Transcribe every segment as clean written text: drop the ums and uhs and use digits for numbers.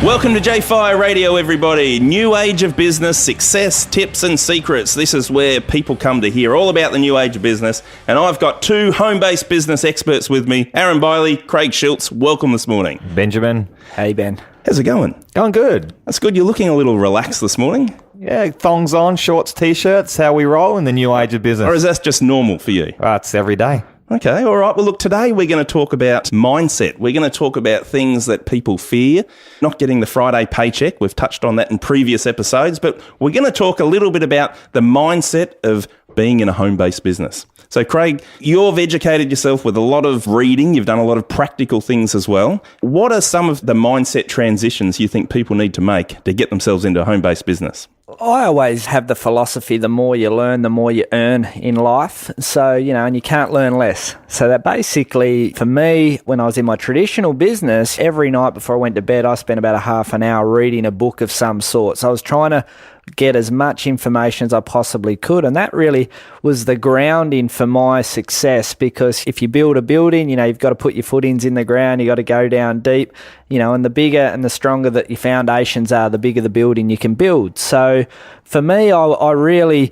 Welcome to Jfire Radio, everybody. New age of business, success, tips and secrets. This is where people come to hear all about the new age of business. And I've got two home-based business experts with me, Aaron Byerlee, Craig Schulze. Welcome this morning. Benjamin. Hey, Ben. How's it going? Going good. That's good. You're looking a little relaxed this morning. Yeah, thongs on, shorts, T-shirts, how we roll in the new age of business. Or is that just normal for you? It's every day. Okay, all right. Well, look, today we're going to talk about mindset. We're going to talk about things that people fear, not getting the Friday paycheck. We've touched on that in previous episodes, but we're going to talk a little bit about the mindset of being in a home-based business. So, Craig, you've educated yourself with a lot of reading. You've done a lot of practical things as well. What are some of the mindset transitions you think people need to make to get themselves into a home-based business? I always have the philosophy, the more you learn, the more you earn in life. So, and you can't learn less. So that basically, for me, when I was in my traditional business, every night before I went to bed, I spent about a half an hour reading a book of some sort. So I was trying to get as much information as I possibly could. And that really was the grounding for my success, because if you build a building, you've got to put your footings in the ground, you got to go down deep, and the bigger and the stronger that your foundations are, the bigger the building you can build. So for me, I really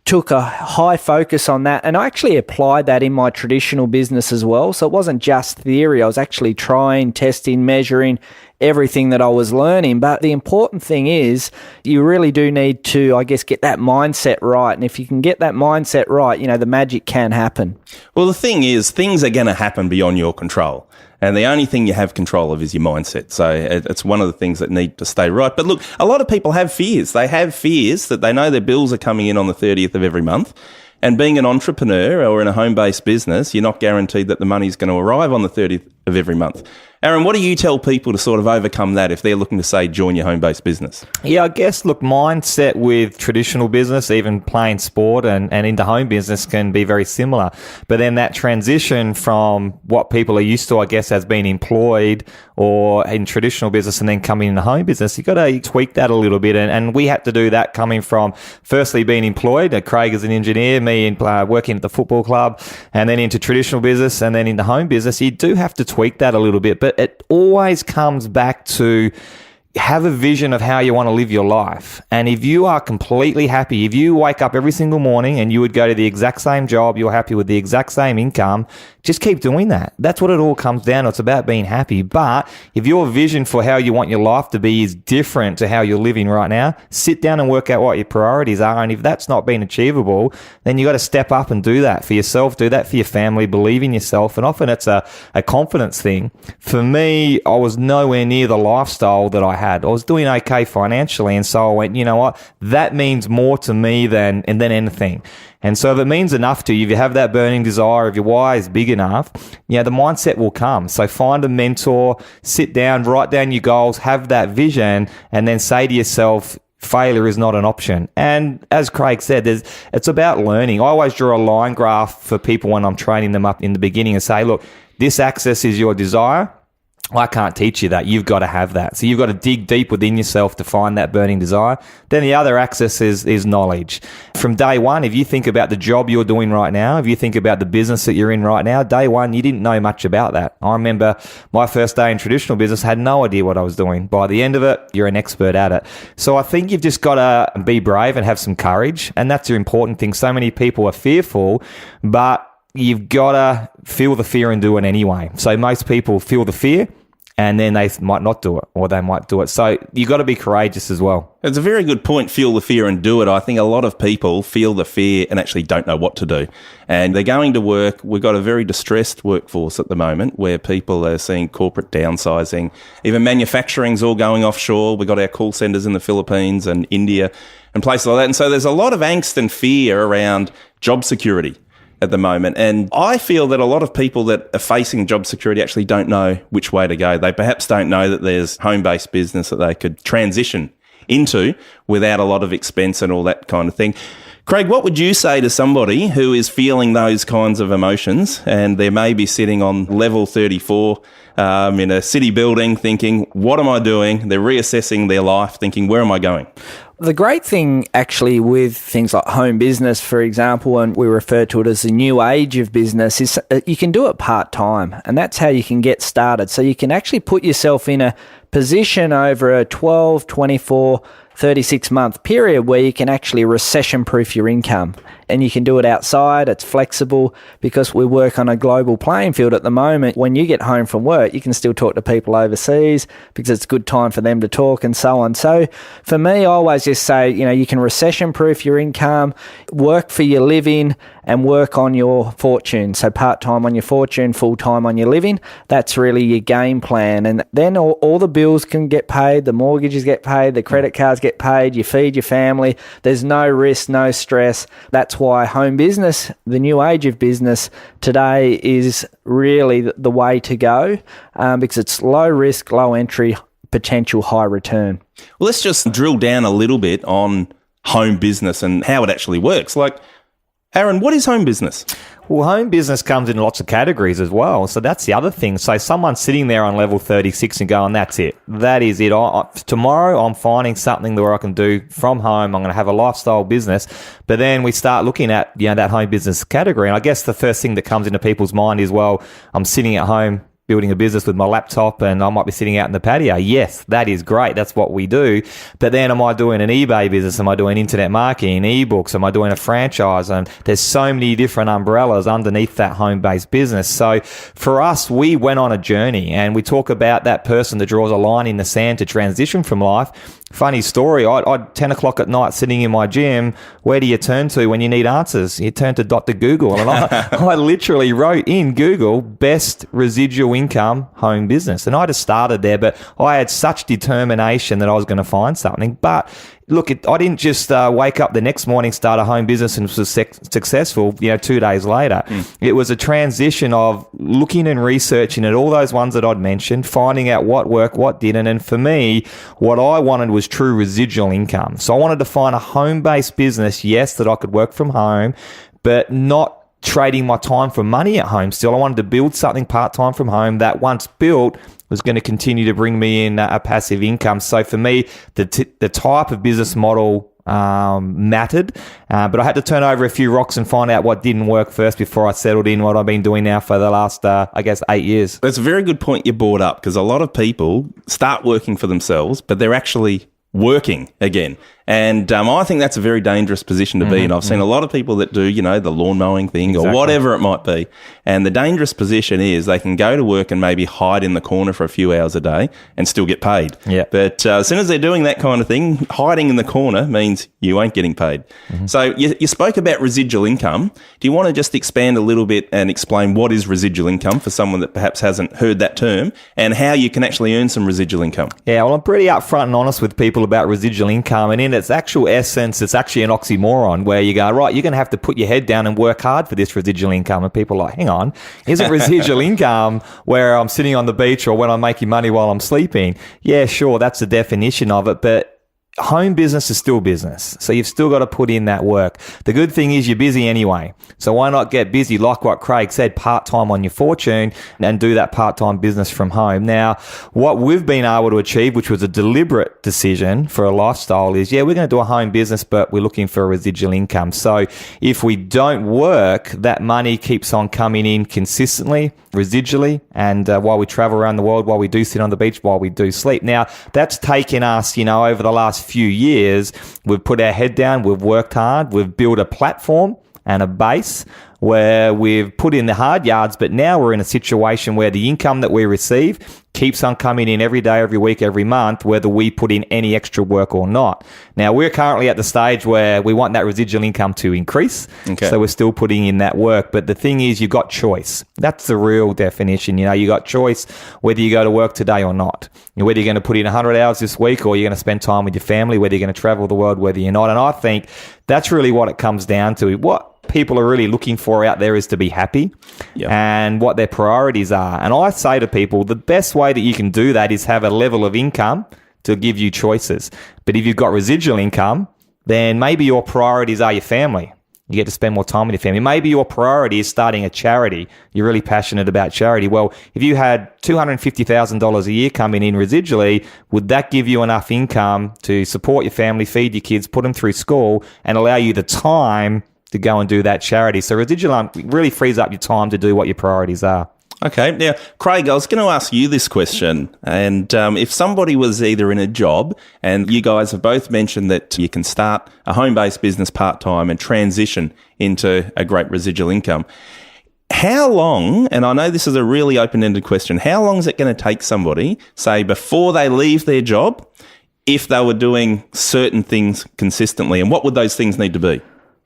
took a high focus on that, and I actually applied that in my traditional business as well. So it wasn't just theory. I was actually trying, testing, measuring everything that I was learning. But the important thing is you really do need to, get that mindset right. And if you can get that mindset right, the magic can happen. Well, the thing is, things are going to happen beyond your control. And the only thing you have control of is your mindset. So it's one of the things that need to stay right. But look, a lot of people have fears. They have fears that they know their bills are coming in on the 30th of every month. And being an entrepreneur or in a home-based business, you're not guaranteed that the money's going to arrive on the 30th of every month. Aaron, what do you tell people to sort of overcome that if they're looking to, say, join your home-based business? Yeah, look, mindset with traditional business, even playing sport and into home business can be very similar. But then that transition from what people are used to, as being employed or in traditional business and then coming into home business, you've got to tweak that a little bit. And we had to do that coming from, firstly, being employed. Craig as an engineer, me working at the football club, and then into traditional business and then into home business. You do have to tweak that a little bit. But it always comes back to have a vision of how you want to live your life. And if you are completely happy, if you wake up every single morning and you would go to the exact same job, you're happy with the exact same income, just keep doing that. That's what it all comes down to. It's about being happy. But if your vision for how you want your life to be is different to how you're living right now, sit down and work out what your priorities are. And if that's not been achievable, then you got to step up and do that for yourself, do that for your family, believe in yourself. And often it's a confidence thing. For me, I was nowhere near the lifestyle that I had. I was doing okay financially, and so I went, you know what, that means more to me than anything. And so if it means enough to you, if you have that burning desire, if your why is big enough, the mindset will come. So find a mentor, sit down, write down your goals, have that vision, and then say to yourself, failure is not an option. And as Craig said, it's about learning. I always draw a line graph for people when I'm training them up in the beginning and say, look, this axis is your desire. I can't teach you that. You've got to have that. So you've got to dig deep within yourself to find that burning desire. Then the other axis is knowledge. From day one, if you think about the job you're doing right now, if you think about the business that you're in right now, day one, you didn't know much about that. I remember my first day in traditional business, had no idea what I was doing. By the end of it, you're an expert at it. So I think you've just got to be brave and have some courage. And that's the important thing. So many people are fearful, but you've got to feel the fear and do it anyway. So most people feel the fear and then they might not do it, or they might do it. So you've got to be courageous as well. It's a very good point, feel the fear and do it. I think a lot of people feel the fear and actually don't know what to do. And they're going to work. We've got a very distressed workforce at the moment where people are seeing corporate downsizing. Even manufacturing's all going offshore. We've got our call centres in the Philippines and India and places like that. And so there's a lot of angst and fear around job security at the moment. And I feel that a lot of people that are facing job security actually don't know which way to go. They perhaps don't know that there's home-based business that they could transition into without a lot of expense and all that kind of thing. Craig, what would you say to somebody who is feeling those kinds of emotions and they may be sitting on level 34 in a city building thinking, what am I doing? They're reassessing their life thinking, where am I going? The great thing actually with things like home business, for example, and we refer to it as the new age of business, is you can do it part-time, and that's how you can get started. So you can actually put yourself in a position over a 12, 24, 36-month period where you can actually recession-proof your income. And you can do it outside. It's flexible because we work on a global playing field at the moment. When you get home from work, you can still talk to people overseas because it's a good time for them to talk and so on. So for me, I always just say, you can recession-proof your income, work for your living and work on your fortune. So part-time on your fortune, full-time on your living. That's really your game plan. And then all the bills can get paid, the mortgages get paid, the credit cards get paid, you feed your family. There's no risk, no stress. That's why home business, the new age of business today, is really the way to go because it's low risk, low entry, potential high return. Well, let's just drill down a little bit on home business and how it actually works. Like, Aaron, what is home business? Well, home business comes in lots of categories as well. So that's the other thing. So someone's sitting there on level 36 and going, that's it. That is it. Tomorrow I'm finding something where I can do from home. I'm going to have a lifestyle business. But then we start looking at, that home business category. And I guess the first thing that comes into people's mind is, well, I'm sitting at home building a business with my laptop and I might be sitting out in the patio. Yes, that is great. That's what we do. But then am I doing an eBay business? Am I doing internet marketing, ebooks? Am I doing a franchise? And there's so many different umbrellas underneath that home-based business. So for us, we went on a journey and we talk about that person that draws a line in the sand to transition from life. Funny story, I'd 10 o'clock at night sitting in my gym. Where do you turn to when you need answers? You turn to Dr. Google. And I literally wrote in Google, best residual income home business. And I just started there, but I had such determination that I was going to find something. But look, I didn't just wake up the next morning, start a home business and was successful, 2 days later. It was a transition of looking and researching at all those ones that I'd mentioned, finding out what worked, what didn't. And for me, what I wanted was true residual income. So I wanted to find a home-based business, yes, that I could work from home, but not trading my time for money at home still. I wanted to build something part-time from home that once built was going to continue to bring me in a passive income. So for me, the type of business model mattered, but I had to turn over a few rocks and find out what didn't work first before I settled in what I've been doing now for the last, 8 years. That's a very good point you brought up because a lot of people start working for themselves, but they're actually working again. And I think that's a very dangerous position to be in. I've seen a lot of people that do, the lawn mowing thing or whatever it might be. And the dangerous position is they can go to work and maybe hide in the corner for a few hours a day and still get paid. Yeah. But as soon as they're doing that kind of thing, hiding in the corner means you ain't getting paid. So you spoke about residual income. Do you want to just expand a little bit and explain what is residual income for someone that perhaps hasn't heard that term and how you can actually earn some residual income? Yeah, well, I'm pretty upfront and honest with people about residual income, and in its actual essence, it's actually an oxymoron where you go, right, you're going to have to put your head down and work hard for this residual income. And people are like, hang on, isn't residual income where I'm sitting on the beach or when I'm making money while I'm sleeping? Yeah, sure, that's the definition of it, but home business is still business. So you've still got to put in that work. The good thing is you're busy anyway. So why not get busy, like what Craig said, part-time on your fortune and do that part-time business from home. Now, what we've been able to achieve, which was a deliberate decision for a lifestyle, is, we're going to do a home business, but we're looking for a residual income. So if we don't work, that money keeps on coming in consistently, residually, and while we travel around the world, while we do sit on the beach, while we do sleep. Now, that's taken us, over the last few years, we've put our head down, we've worked hard, we've built a platform and a base where we've put in the hard yards, but now we're in a situation where the income that we receive keeps on coming in every day, every week, every month, whether we put in any extra work or not. Now, we're currently at the stage where we want that residual income to increase. Okay. So we're still putting in that work. But the thing is, you've got choice. That's the real definition. You got choice whether you go to work today or not. Whether you're going to put in 100 hours this week or you're going to spend time with your family, whether you're going to travel the world, whether you're not. And I think that's really what it comes down to. What people are really looking for out there is to be happy and what their priorities are. And I say to people, the best way that you can do that is have a level of income to give you choices. But if you've got residual income, then maybe your priorities are your family. You get to spend more time with your family. Maybe your priority is starting a charity. You're really passionate about charity. Well, if you had $250,000 a year coming in residually, would that give you enough income to support your family, feed your kids, put them through school, and allow you the time to go and do that charity? So residual really frees up your time to do what your priorities are. Okay. Now, Craig, I was going to ask you this question. And if somebody was either in a job, and you guys have both mentioned that you can start a home-based business part-time and transition into a great residual income, how long, and I know this is a really open-ended question, how long is it going to take somebody, say, before they leave their job, if they were doing certain things consistently? And what would those things need to be?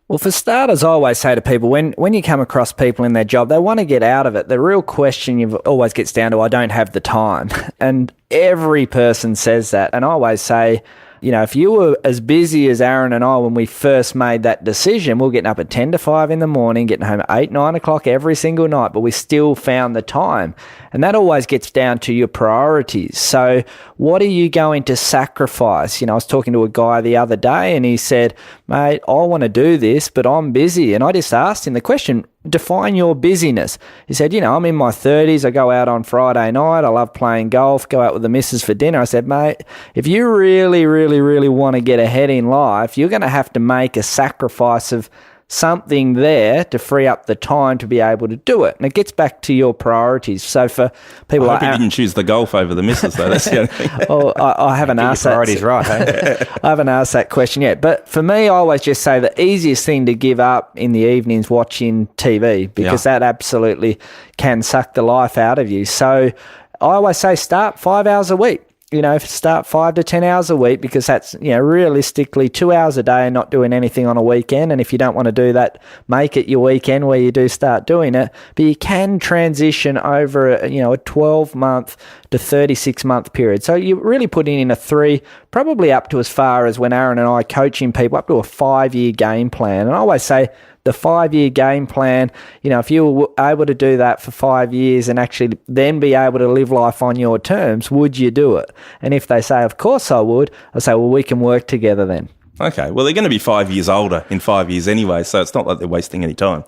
Well, for starters, I always say to people, when you come across people in their job, they want to get out of it. The real question always gets down to, I don't have the time. And every person says that. And I always say, you know, if you were as busy as Aaron and I when we first made that decision, we were getting up at 10 to 5 in the morning, getting home at 8, 9 o'clock every single night, but we still found the time. And that always gets down to your priorities. So what are you going to sacrifice? You know, I was talking to a guy the other day and he said, mate, I want to do this, but I'm busy. And I just asked him the question, define your busyness. He said, you know, I'm in my 30s. I go out on Friday night. I love playing golf, go out with the missus for dinner. I said, mate, if you really, really, really want to get ahead in life, you're going to have to make a sacrifice of something there to free up the time to be able to do it. And it gets back to your priorities. So for people I hope you didn't choose the golf over the missus, though. That's the only thing. Well, I haven't asked that. Priorities right, hey? I haven't asked that question yet. But for me, I always just say the easiest thing to give up in the evenings watching TV, because that absolutely can suck the life out of you. So I always say start 5 hours a week. You know, start 5 to 10 hours a week, because that's, you know, realistically 2 hours a day and not doing anything on a weekend. And if you don't want to do that, make it your weekend where you do start doing it. But you can transition over, a 12-month to 36-month period. So you're really putting in a 3, probably up to as far as when Aaron and I coaching people, up to a 5-year game plan. And I always say, the 5-year game plan, you know, if you were able to do that for 5 years and actually then be able to live life on your terms, would you do it? And if they say, of course I would, I say, well, we can work together then. Okay, well, they're going to be 5 years older in 5 years anyway, so it's not like they're wasting any time.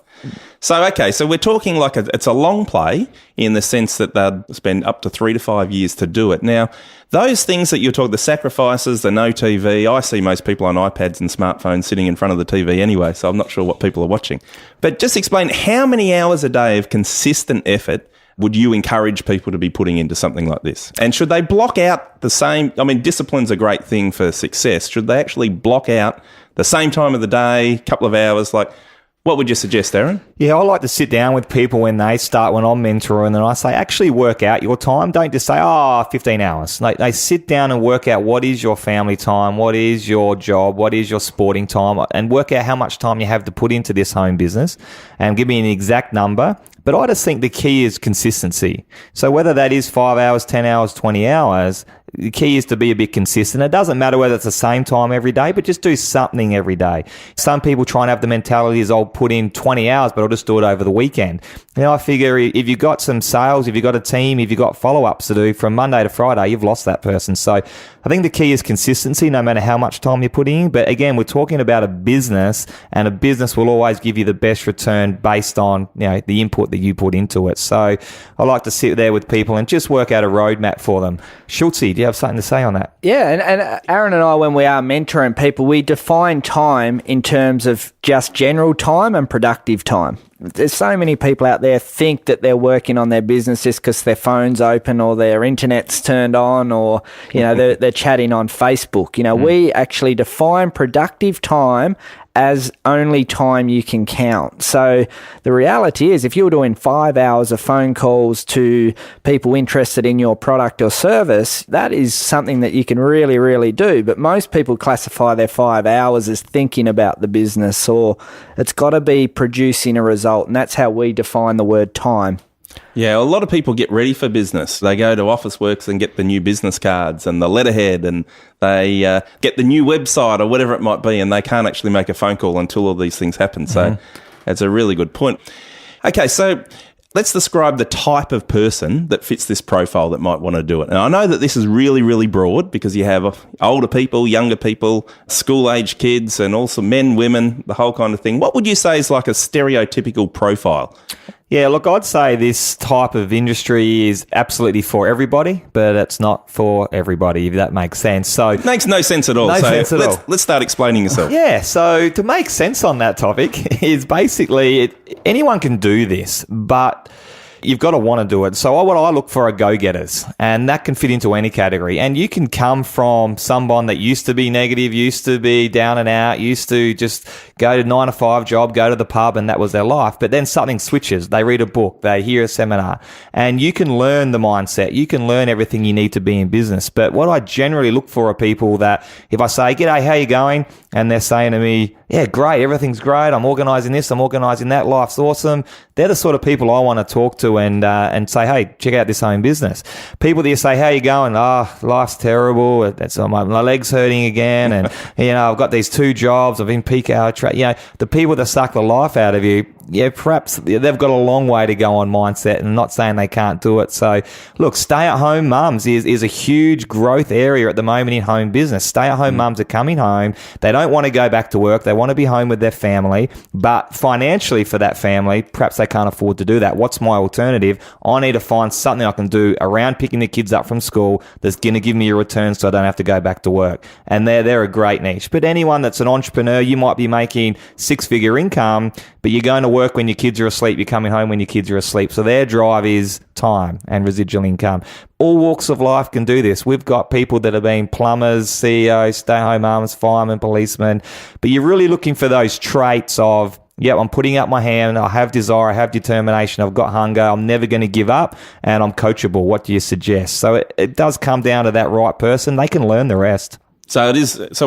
So, okay, so we're talking like it's a long play in the sense that they'd spend up to 3 to 5 years to do it. Now, those things that you're talking, the sacrifices, the no TV, I see most people on iPads and smartphones sitting in front of the TV anyway, so I'm not sure what people are watching. But just explain, how many hours a day of consistent effort would you encourage people to be putting into something like this? And should they block out the same, I mean, discipline's a great thing for success. Should they actually block out the same time of the day, couple of hours? Like, what would you suggest, Aaron? Yeah, I like to sit down with people when I'm mentoring, and I say, actually work out your time. Don't just say, 15 hours. They sit down and work out what is your family time, what is your job, what is your sporting time, and work out how much time you have to put into this home business and give me an exact number. But I just think the key is consistency. So whether that is 5 hours, 10 hours, 20 hours, the key is to be a bit consistent. It doesn't matter whether it's the same time every day, but just do something every day. Some people try and have the mentality is I'll put in 20 hours, but I'll just do it over the weekend. You know, I figure if you've got some sales, if you've got a team, if you've got follow-ups to do from Monday to Friday, you've lost that person. So I think the key is consistency, no matter how much time you're putting in. But again, we're talking about a business, and a business will always give you the best return based on, you know, the input that you put into it. So I like to sit there with people and just work out a roadmap for them. Schulze, do you have something to say on that? Yeah, and Aaron and I, when we are mentoring people, we define time in terms of just general time and productive time. There's so many people out there think that they're working on their business just because their phone's open or their internet's turned on, or, you know, they're chatting on Facebook. You know, we actually define productive time as only time you can count. So the reality is, if you're doing 5 hours of phone calls to people interested in your product or service, that is something that you can really, really do. But most people classify their 5 hours as thinking about the business, or it's got to be producing a result. And that's how we define the word time. Yeah, a lot of people get ready for business. They go to Officeworks and get the new business cards and the letterhead, and they get the new website or whatever it might be, and they can't actually make a phone call until all these things happen. So that's a really good point. Okay, so let's describe the type of person that fits this profile that might want to do it. And I know that this is really, really broad, because you have older people, younger people, school-age kids, and also men, women, the whole kind of thing. What would you say is like a stereotypical profile? Yeah, look, I'd say this type of industry is absolutely for everybody, but it's not for everybody, if that makes sense. So it makes no sense at all. Let's start explaining yourself. Yeah, so to make sense on that topic is basically anyone can do this, but you've got to want to do it. So what I look for are go-getters, and that can fit into any category. And you can come from someone that used to be negative, used to be down and out, used to just go to 9 to 5 job, go to the pub, and that was their life. But then something switches. They read a book, they hear a seminar, and you can learn the mindset. You can learn everything you need to be in business. But what I generally look for are people that if I say, "G'day, how you going?" and they're saying to me, "Yeah, great, everything's great. I'm organising this, I'm organising that. Life's awesome." They're the sort of people I want to talk to and say, "Hey, check out this home business." People that you say, "How you going?" Life's terrible. That's my legs hurting again, and I've got these 2 jobs. I've been peak hour the people that suck the life out of you. Yeah, perhaps they've got a long way to go on mindset, and I'm not saying they can't do it. So, look, stay-at-home mums is a huge growth area at the moment in home business. Stay-at-home mums are coming home. They don't want to go back to work. They want to be home with their family, but financially for that family, perhaps they can't afford to do that. What's my alternative? I need to find something I can do around picking the kids up from school that's going to give me a return so I don't have to go back to work. And they're a great niche. But anyone that's an entrepreneur, you might be making 6-figure income, but you're going to work when your kids are asleep, you're coming home when your kids are asleep. So their drive is time and residual income. All walks of life can do this. We've got people that have been plumbers, CEOs, stay-at-home mums, firemen, policemen. But you're really looking for those traits of, yep, I'm putting up my hand, I have desire, I have determination, I've got hunger, I'm never going to give up, and I'm coachable. What do you suggest? So it does come down to that right person. They can learn the rest. So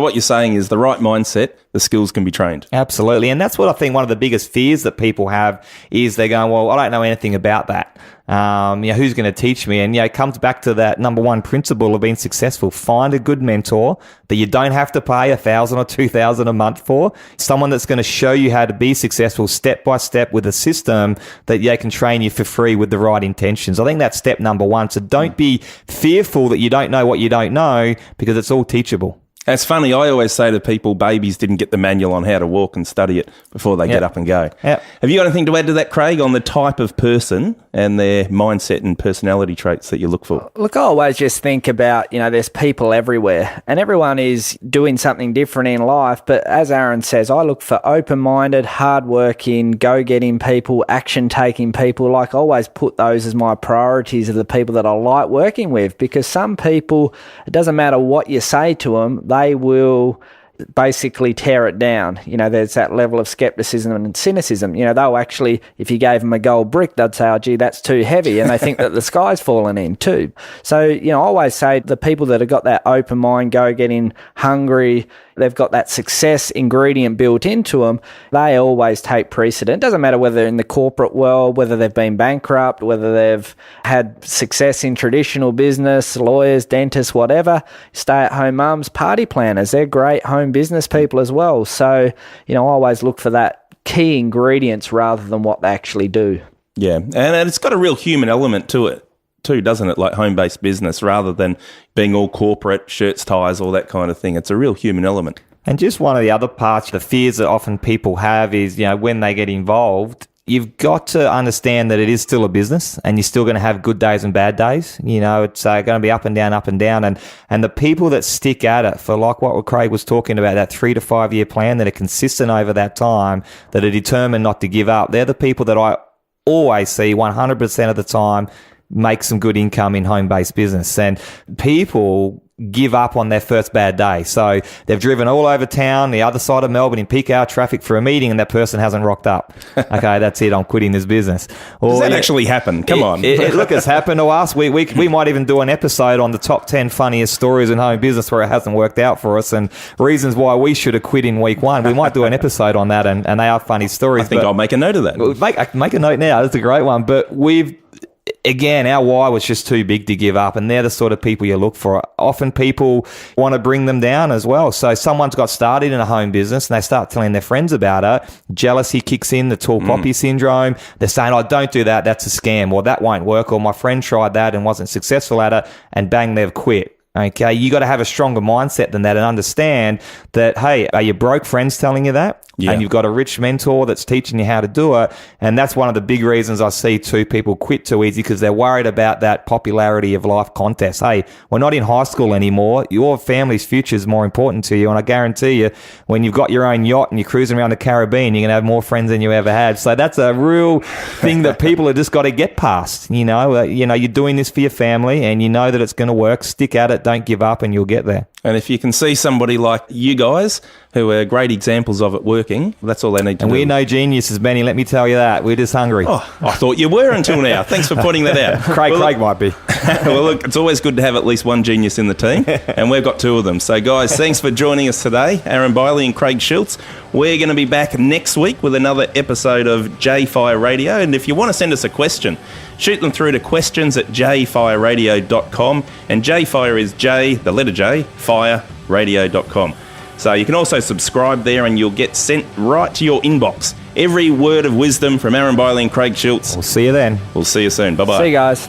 what you're saying is the right mindset, the skills can be trained. Absolutely. And that's what I think one of the biggest fears that people have is they're going, well, I don't know anything about that. Who's going to teach me? And, it comes back to that number one principle of being successful. Find a good mentor that you don't have to pay $1,000 or $2,000 a month for. Someone that's going to show you how to be successful step by step with a system that they can train you for free with the right intentions. I think that's step number one. So don't be fearful that you don't know what you don't know, because it's all teachable. It's funny, I always say to people, babies didn't get the manual on how to walk and study it before they get up and go. Yep. Have you got anything to add to that, Craig, on the type of person and their mindset and personality traits that you look for? Look, I always just think about, there's people everywhere and everyone is doing something different in life. But as Aaron says, I look for open-minded, hard-working, go-getting people, action-taking people. Like I always put those as my priorities of the people that I like working with, because some people, it doesn't matter what you say to them, they will basically tear it down. There's that level of skepticism and cynicism. They'll actually, if you gave them a gold brick, they'd say, "Oh, gee, that's too heavy." And they think that the sky's falling in too. So, I always say the people that have got that open mind, go-getting, hungry, they've got that success ingredient built into them, they always take precedent. It doesn't matter whether they're in the corporate world, whether they've been bankrupt, whether they've had success in traditional business, lawyers, dentists, whatever, stay-at-home mums, party planners, they're great home business people as well. So, I always look for that key ingredients rather than what they actually do. Yeah, and it's got a real human element to it too, doesn't it? Like home-based business, rather than being all corporate, shirts, ties, all that kind of thing. It's a real human element. And just one of the other parts, the fears that often people have is, when they get involved, you've got to understand that it is still a business and you're still going to have good days and bad days. It's going to be up and down. And the people that stick at it for, like what Craig was talking about, that 3 to 5 year plan, that are consistent over that time, that are determined not to give up, they're the people that I always see 100% of the time make some good income in home-based business. And people give up on their first bad day. So they've driven all over town, the other side of Melbourne in peak hour traffic for a meeting, and that person hasn't rocked up. Okay, that's it. I'm quitting this business. Does that actually happen? Come on. Look, it's happened to us. We might even do an episode on the top 10 funniest stories in home business where it hasn't worked out for us and reasons why we should have quit in week 1. We might do an episode on that, and they are funny stories. I think I'll make a note of that. Make a note now. That's a great one. But again, our why was just too big to give up, and they're the sort of people you look for. Often people want to bring them down as well. So someone's got started in a home business and they start telling their friends about it. Jealousy kicks in, the tall poppy syndrome. They're saying, "Oh, don't do that. That's a scam," or "That won't work," or "My friend tried that and wasn't successful at it," and bang, they've quit. Okay, you got to have a stronger mindset than that and understand that, hey, are your broke friends telling you that? Yeah. And you've got a rich mentor that's teaching you how to do it. And that's one of the big reasons I see too people quit too easy, because they're worried about that popularity of life contest. Hey, we're not in high school anymore. Your family's future is more important to you. And I guarantee you, when you've got your own yacht and you're cruising around the Caribbean, you're going to have more friends than you ever had. So that's a real thing that people have just got to get past. You're doing this for your family and you know that it's going to work. Stick at it. Don't give up and you'll get there. And if you can see somebody like you guys who are great examples of it working, that's all they need to do. And we're no geniuses, Benny, let me tell you that. We're just hungry. Oh, I thought you were until now. Thanks for pointing that out. Craig might be. Well, look, it's always good to have at least one genius in the team, and we've got two of them. So, guys, thanks for joining us today, Aaron Byerlee and Craig Schulze. We're going to be back next week with another episode of Jfire Radio, and if you want to send us a question, shoot them through to questions@jfireradio.com, and Jfire is J, the letter J, fireradio.com. So you can also subscribe there and you'll get sent right to your inbox every word of wisdom from Aaron Byerlee and Craig Schulze. We'll see you then. We'll see you soon. Bye-bye. See you guys.